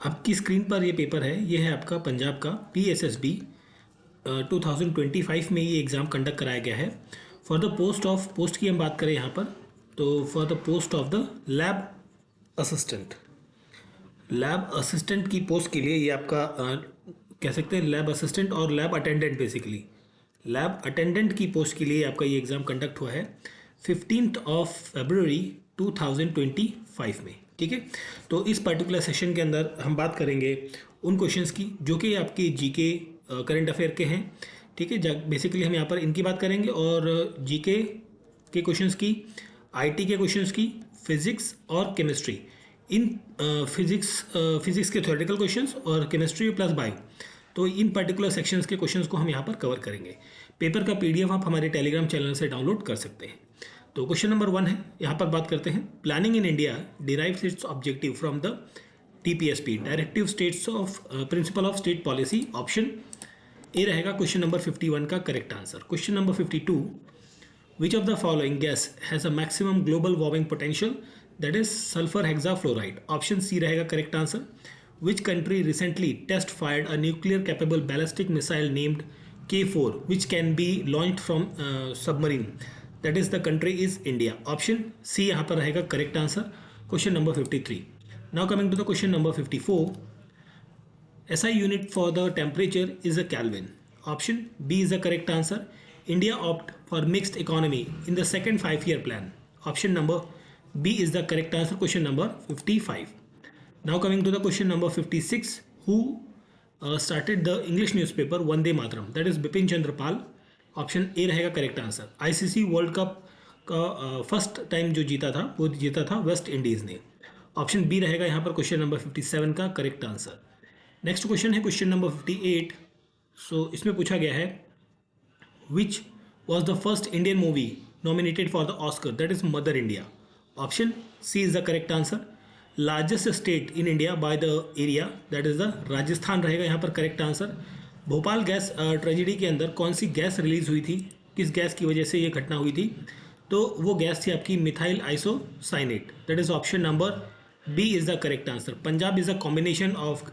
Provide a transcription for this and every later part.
आपकी स्क्रीन पर ये पेपर है, ये है आपका पंजाब का PSSB 2025 में ये एग्ज़ाम कंडक्ट कराया गया है। फॉर द पोस्ट की हम बात करें यहाँ पर, तो for the post of the lab assistant की पोस्ट के लिए ये आपका कह सकते हैं लैब असिस्टेंट और lab attendant, basically lab attendant की पोस्ट के लिए आपका ये एग्ज़ाम कंडक्ट हुआ है 15 फरवरी 2025 में। ठीक है, तो इस पर्टिकुलर सेशन के अंदर हम बात करेंगे उन क्वेश्चंस की जो कि आपके जीके करंट अफेयर के हैं। ठीक है, बेसिकली हम यहाँ पर इनकी बात करेंगे और जीके के क्वेश्चंस की, आईटी के क्वेश्चंस की, फिजिक्स और केमिस्ट्री, इन फिजिक्स के थ्योरेटिकल क्वेश्चंस और केमिस्ट्री प्लस बायो, तो इन पर्टिकुलर सेक्शंस के क्वेश्चंस को हम यहाँ पर कवर करेंगे। पेपर का पीडीएफ आप हमारे टेलीग्राम चैनल से डाउनलोड कर सकते हैं। तो क्वेश्चन नंबर 1 है, यहाँ पर बात करते हैं। Planning in India derives its objective from the TPSP, directive states of principle of state policy. Option A रहेगा क्वेश्चन नंबर 51 का correct answer. Question number 52, which of the following gas has a maximum global warming potential, that is sulphur hexafluoride. Option C रहेगा correct answer. Which country recently test fired a nuclear capable ballistic missile named K4 which can be launched from submarine, that is the country is India. Option C यहाँ पर रहेगा correct answer. Question number 53. Now coming to the question number 54. SI unit for the temperature is a Kelvin. Option B is the correct answer. India opt for mixed economy in the second 5-year plan. Option number B is the correct answer. Question number 55. Now coming to the question number 56, who started the English newspaper Vande Mataram, that is Bipin Chandra Pal. Option A रहेगा correct answer. ICC world cup का first time जो जीता था वो जीता था West Indies ने। Option B रहेगा यहाँ पर क्वेश्चन नंबर 57 का करेक्ट आंसर। नेक्स्ट क्वेश्चन है क्वेश्चन नंबर 58। सो इसमें पूछा गया है which was the first Indian movie nominated for the Oscar, that is Mother India. Option C is the correct answer. Largest state in India by the area, that is the Rajasthan रहेगा यहाँ पर correct answer. Bhopal gas tragedy के अंदर कौन सी gas release हुई थी, किस gas की वजह से ये घटना हुई थी, तो वो गैस थी आपकी methyl isocyanate, that is option number B is the correct answer. Punjab is a combination of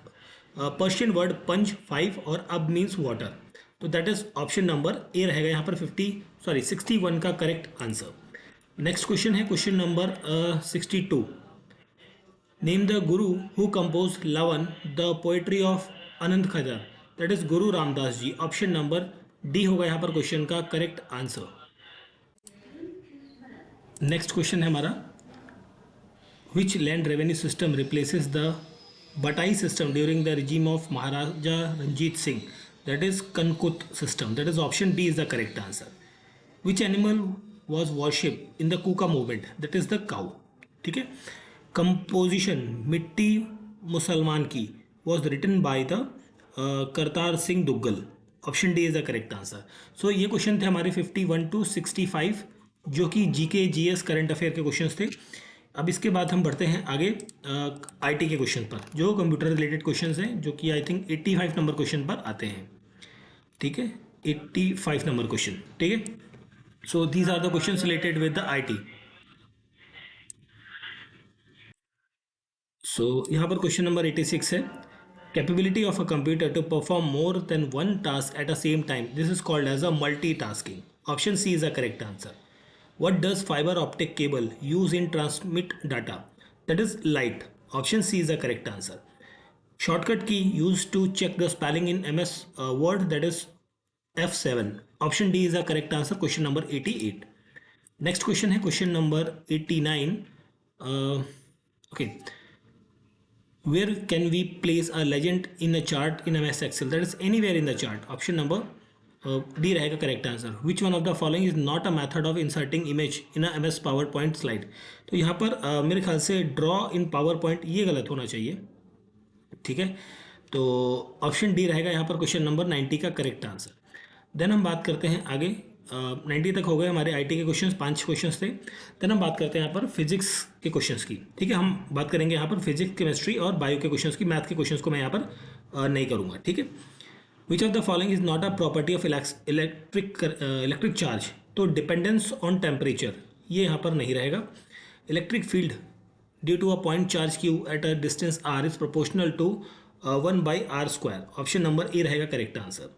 Persian word पंज 5 और अब मीन्स वाटर, तो that is option number A रहेगा यहाँ पर 61 का करेक्ट आंसर। नेक्स्ट क्वेश्चन है question number 62। Name the Guru who composed Lavan, the poetry of Anand Khadar, that is Guru Ramdas ji. Option number D होगा यहाँ पर question का करेक्ट आंसर। नेक्स्ट क्वेश्चन है हमारा, which land revenue system replaces the batai system during the regime of Maharaja Ranjit Singh, that is kankut system, that is option D is the correct answer. Which animal was worship in the Kuka movement, that is the cow. ठीक है, composition Mitti Musalman Ki was written by the Kartar Singh Duggal. Option D is the correct answer. So ये question थे हमारे 51 to 65 जो कि GK GS current affair के questions थे। अब इसके बाद हम बढ़ते हैं आगे आईटी के क्वेश्चन पर, जो कंप्यूटर रिलेटेड क्वेश्चंस हैं, जो कि आई थिंक 85 नंबर क्वेश्चन पर आते हैं। ठीक है, 85 नंबर क्वेश्चन। ठीक है, so these are the question related with the IT. So यहाँ पर क्वेश्चन नंबर 86 है, capability of a computer to perform more than one task at a same time, this is called as a multitasking. Option C is the correct answer. What does fibre optic cable use in transmit data, that is light. Option C is the correct answer. Shortcut की use to check the spelling in MS word, that is F7। Option D is the correct answer. Question number 88। Next question है question number 89। Okay, where can we place a legend in a chart in MS Excel, that is anywhere in the chart। Option number D रहेगा correct answer. Which one of the following is not a method of inserting image in a MS PowerPoint slide. तो यहाँ पर मेरे ख्याल से draw in power point ये गलत होना चाहिए। ठीक है, तो ऑप्शन डी रहेगा यहाँ पर क्वेश्चन नंबर 90 का करेक्ट आंसर। देन हम बात करते हैं आगे, 90 तक हो गए हमारे आईटी के क्वेश्चंस, 5 क्वेश्चंस थे। देन हम बात करते हैं यहाँ पर फिजिक्स के क्वेश्चंस की। ठीक है, हम बात करेंगे यहाँ पर फिजिक्स, केमिस्ट्री और बायो के क्वेश्चंस की। मैथ के क्वेश्चंस को मैं यहाँ पर नहीं करूँगा। ठीक है, which of the following is not a property of electric charge, तो डिपेंडेंस ऑन टेम्परेचर ये यहाँ पर नहीं रहेगा। Electric field due to a point charge Q at a distance R is proportional to 1/r²। Option number A रहेगा correct answer.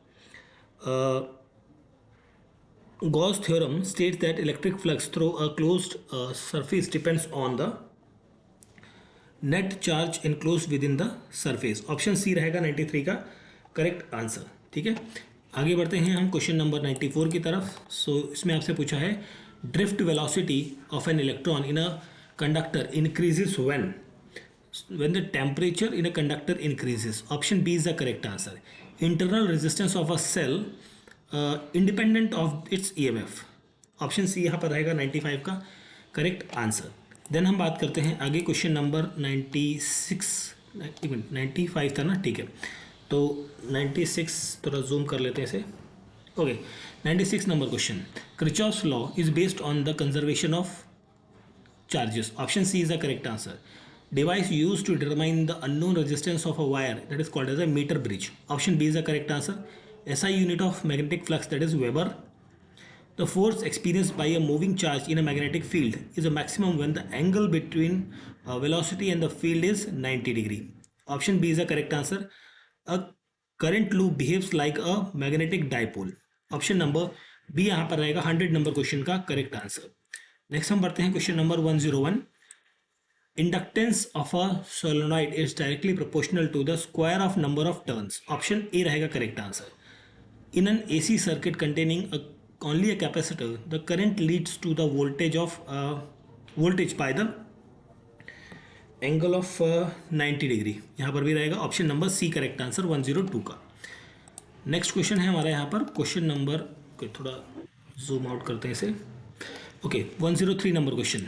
Gauss theorem states that electric flux through a closed surface depends on the net charge enclosed within the surface। Option C रहेगा 93 का correct answer. ठीक है, आगे बढ़ते हैं हम question number 94 की तरफ। सो इसमें आपसे पूछा है drift velocity of an electron in a conductor increases when the temperature in a conductor increases। option B is the correct answer। internal resistance of a cell independent of its EMF। Option C यहाँ पर रहेगा 95 का correct answer. Then हम बात करते हैं आगे question number 95 था ना, ठीक है, तो 96 थोड़ा जूम कर लेते हैं इसे। Okay, 96 number question, Kirchhoff's law is based on the conservation of charges। option C is the correct answer। device used to determine the unknown resistance of a wire that is called as a meter bridge। option B is the correct answer। SI unit of magnetic flux that is Weber। the force experienced by a moving charge in a magnetic field is a maximum when the angle between velocity and the field is 90 degree। option B is the correct answer। a current loop behaves like a magnetic dipole। option number B यहाँ पर रहेगा 100 नंबर question का correct answer. Next हम बढ़ते हैं question number 101। Inductance of a solenoid is directly proportional to the square of number of turns. Option A रहेगा correct answer. In an AC circuit containing only a capacitor the current leads to the voltage by the angle of 90 degree. यहाँ पर भी रहेगा option number C correct answer 102 का। Next question है हमारा यहाँ पर क्वेश्चन नंबर, थोड़ा जूम आउट करते हैं इसे। Okay, 103 number question।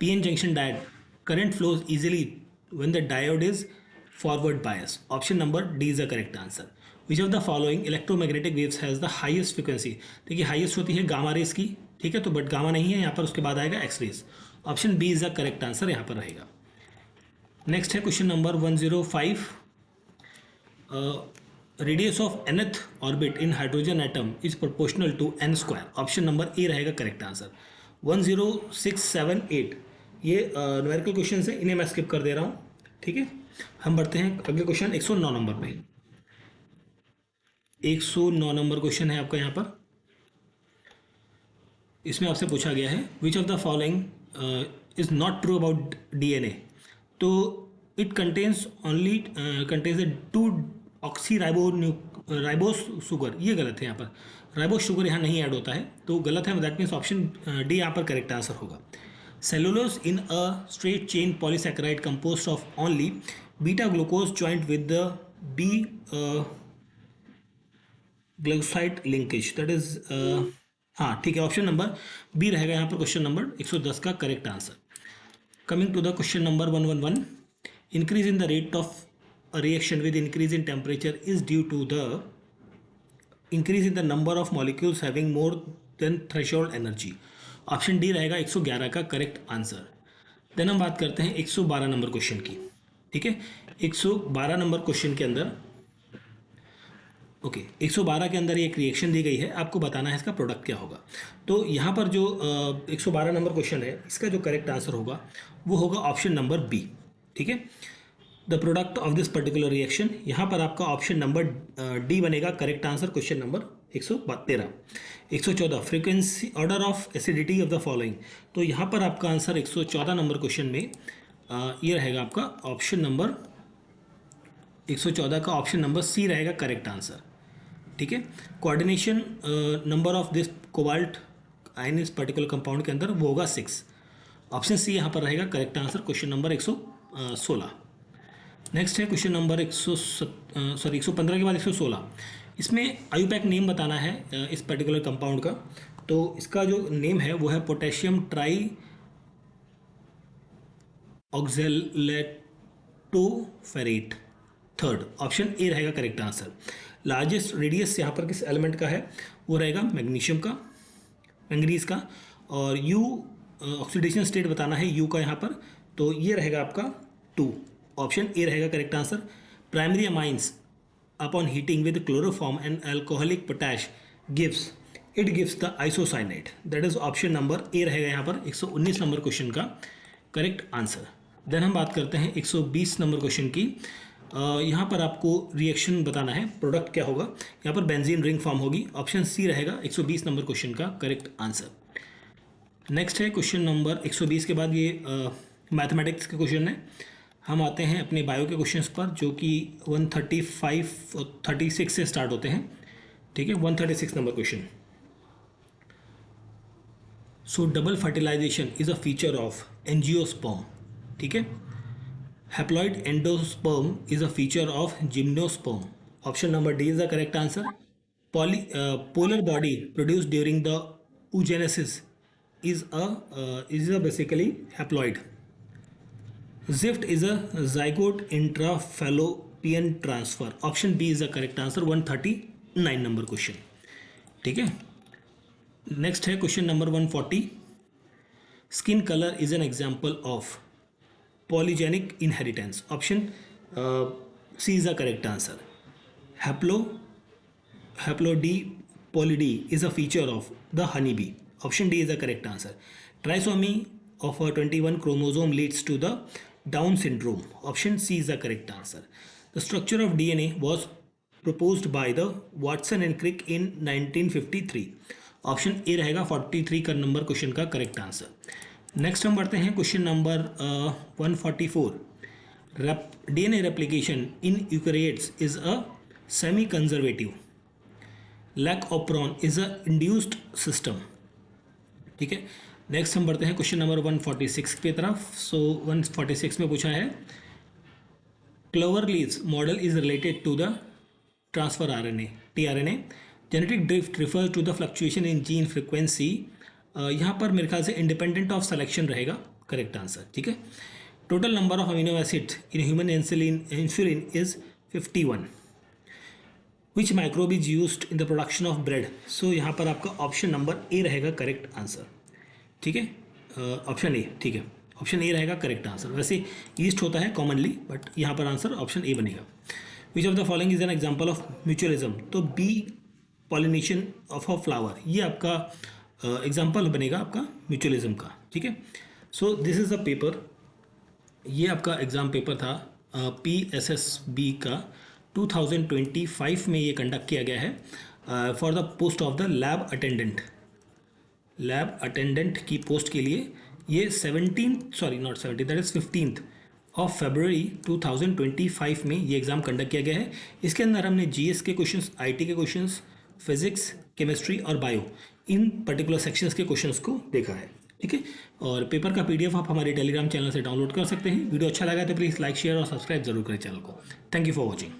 PN junction diode current flows easily when the diode is forward bias। option number D is the correct answer। which of the following electromagnetic waves has the highest frequency। देखिए highest होती है gamma rays की, ठीक है, तो but gamma नहीं है यहाँ पर, उसके बाद आएगा X rays. Option B is the correct answer यहाँ पर रहेगा। नेक्स्ट है question number 105। Radius of nth orbit in hydrogen atom is proportional to n square. Option number A रहेगा करेक्ट आंसर। 10678 ये न्यूमेरिकल क्वेश्चन है, इन्हें मैं स्किप कर दे रहा हूँ। ठीक है, हम बढ़ते हैं अगले क्वेश्चन 109 नंबर पे। 109 नंबर क्वेश्चन है आपका यहाँ पर। इसमें आपसे पूछा गया है which of the following is not true about DNA। तो it contains only contains two oxy ribose sugar, ये गलत है यहाँ पर। राइबोस शुगर यहाँ नहीं ऐड होता है, तो गलत है, दैट मीन्स ऑप्शन डी यहाँ पर करेक्ट आंसर होगा। Cellulose in a straight chain polysaccharide compost of only beta glucose joint with the B glycoside linkage, that is हाँ ठीक है, ऑप्शन नंबर बी रहेगा यहाँ पर क्वेश्चन नंबर 110 का correct answer. Coming to the question number 111। Increase in the rate of a reaction with increase in temperature is due to the increase in the number of molecules having more than threshold energy। Option D रहेगा 111 का correct answer. Then हम बात करते हैं 112 number question की। ठीक है, 112 number question के अंदर 112 के अंदर एक रिएक्शन दी गई है, आपको बताना है इसका प्रोडक्ट क्या होगा। तो यहाँ पर जो 112 नंबर क्वेश्चन है, इसका जो करेक्ट आंसर होगा वो होगा ऑप्शन नंबर बी। ठीक है, the product of this particular reaction, यहाँ पर आपका ऑप्शन नंबर डी बनेगा correct answer question number 113। 114 frequency order of acidity of the following. तो यहाँ पर आपका आंसर 114 नंबर क्वेश्चन में ये रहेगा आपका ऑप्शन नंबर 114 का ऑप्शन नंबर सी रहेगा करेक्ट आंसर। ठीक है, coordination number of this cobalt ion इस पर्टिकुलर कंपाउंड के अंदर वो होगा 6। ऑप्शन सी यहाँ पर रहेगा correct answer question number 116। Next है क्वेश्चन नंबर 115 के बाद 116। इसमें आयुपैक नेम बताना है इस पर्टिकुलर कंपाउंड का। तो इसका जो नेम है वो है potassium tri oxalatoferrate third. Option A रहेगा करेक्ट आंसर। लार्जेस्ट रेडियस यहाँ पर किस एलिमेंट का है, वो रहेगा मैग्नीशियम का, मैंगनीज का। और यू ऑक्सीडेशन स्टेट बताना है यू का यहाँ पर, तो ये रहेगा आपका 2। ऑप्शन ए रहेगा correct answer. Primary amines upon heating with chloroform and alcoholic potash gives the isocyanate, that is option number A रहेगा यहाँ पर 119 नंबर क्वेश्चन का करेक्ट आंसर। देन हम बात करते हैं 120 नंबर क्वेश्चन की। यहाँ पर आपको रिएक्शन बताना है, प्रोडक्ट क्या होगा। यहाँ पर बेंजीन रिंग फॉर्म होगी। ऑप्शन सी रहेगा 120 नंबर क्वेश्चन का करेक्ट आंसर। नेक्स्ट है क्वेश्चन नंबर 120 के बाद ये मैथमेटिक्स के क्वेश्चन है। हम आते हैं अपने बायो के क्वेश्चंस पर जो कि 135 और 36 से स्टार्ट होते हैं। ठीक है, 136 number question. So double fertilization is a feature of angiosperm. ठीक है, haploid endosperm is a feature of gymnosperm. Option number D is the correct answer. Polar body produce during the oogenesis is a basically haploid. Zift is a zygote intrafallopian transfer. Option B is the correct answer. 139 number question. ठीक है, next है question number 140। Skin colour is an example of polygenic inheritance. Option C is the correct answer. Haplodi is a feature of the honeybee. Option D is the correct answer. Trisomy of a 21 chromosome leads to the Down syndrome. Option C is the correct answer. The structure of DNA was proposed by the Watson and Crick in 1953. Option A रहेगा 43 का number question का correct answer. Next हम बढ़ते हैं question number 144। DNA replication in eukaryotes is a semi conservative. Lac of operon is a induced system. ठीक है, next हम बढ़ते हैं क्वेश्चन नंबर 146 की तरफ। सो 146 में पूछा है cloverleaf model is related to the transfer RNA tRNA. Genetic drift refers to the fluctuation in gene frequency. यहाँ पर मेरे ख्याल से इंडिपेंडेंट ऑफ सिलेक्शन रहेगा करेक्ट आंसर। ठीक है, total number of amino acid in human insulin is 51। Which microbe is used in the production of bread. So यहाँ पर आपका ऑप्शन नंबर ए रहेगा करेक्ट आंसर। ठीक है, ऑप्शन ए। ठीक है, ऑप्शन ए रहेगा करेक्ट आंसर। वैसे ईस्ट होता है कॉमनली, बट यहाँ पर आंसर ऑप्शन ए बनेगा। Which of the following is an example of mutualism. तो bee pollination of a flower, ये आपका एग्जाम्पल बनेगा आपका म्यूचुअलिज्म का। ठीक है, so this is the paper. ये आपका एग्जाम पेपर था PSSB का 2025 में ये कंडक्ट किया गया है for the post of the lab attendant की पोस्ट के लिए। ये 15th ऑफ फरवरी 2025 में ये एग्ज़ाम कंडक्ट किया गया है। इसके अंदर हमने GS के क्वेश्चंस, IT के क्वेश्चंस, फिजिक्स, केमिस्ट्री और बायो, इन पर्टिकुलर सेक्शंस के क्वेश्चंस को देखा है। ठीक है, और पेपर का PDF आप हमारे टेलीग्राम चैनल से डाउनलोड कर सकते हैं। वीडियो अच्छा लगा तो प्लीज़ लाइक, शेयर और सब्सक्राइब जरूर करें चैनल को। Thank you for watching.